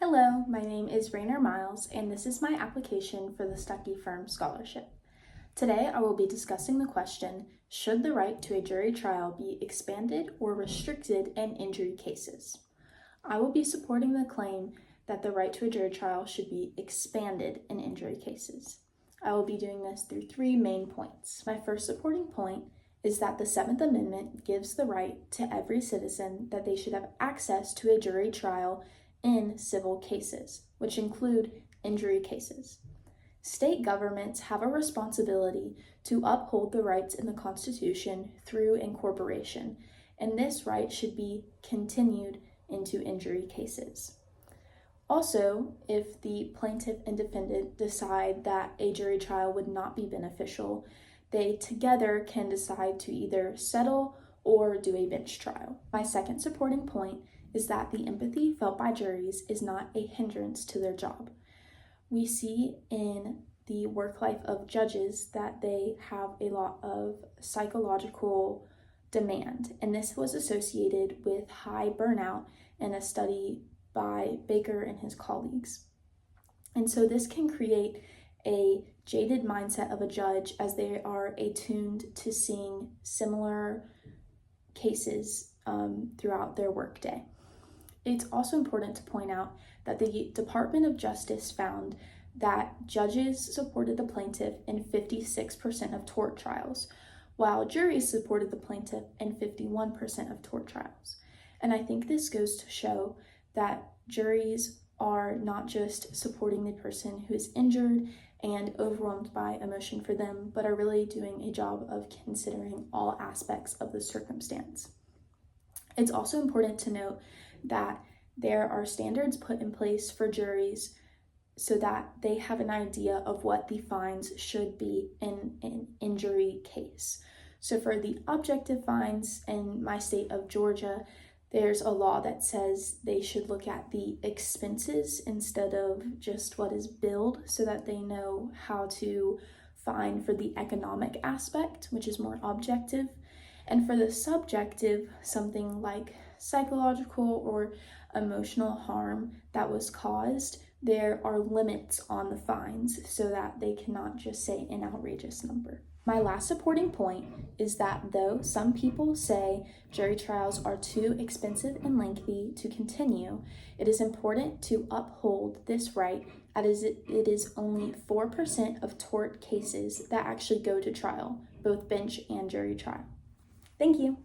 Hello, my name is Rainer Miles, and this is my application for the Stuckey Firm Scholarship. Today I will be discussing the question, should the right to a jury trial be expanded or restricted in injury cases? I will be supporting the claim that the right to a jury trial should be expanded in injury cases. I will be doing this through three main points. My first supporting point is that the Seventh Amendment gives the right to every citizen that they should have access to a jury trial in civil cases, which include injury cases. State governments have a responsibility to uphold the rights in the Constitution through incorporation, and this right should be continued into injury cases. Also, if the plaintiff and defendant decide that a jury trial would not be beneficial, they together can decide to either settle or do a bench trial. My second supporting point is that the empathy felt by juries is not a hindrance to their job. We see in the work life of judges that they have a lot of psychological demand, and this was associated with high burnout in a study by Baker and his colleagues. And so this can create a jaded mindset of a judge as they are attuned to seeing similar cases throughout their workday. It's also important to point out that the Department of Justice found that judges supported the plaintiff in 56% of tort trials, while juries supported the plaintiff in 51% of tort trials. And I think this goes to show that juries are not just supporting the person who is injured and overwhelmed by emotion for them, but are really doing a job of considering all aspects of the circumstance. It's also important to note that there are standards put in place for juries so that they have an idea of what the fines should be in an injury case. So for the objective fines in my state of Georgia, there's a law that says they should look at the expenses instead of just what is billed so that they know how to fine for the economic aspect, which is more objective. And for the subjective, something like psychological or emotional harm that was caused, there are limits on the fines so that they cannot just say an outrageous number. My last supporting point is that though some people say jury trials are too expensive and lengthy to continue, it is important to uphold this right as it is only 4% of tort cases that actually go to trial, both bench and jury trial. Thank you.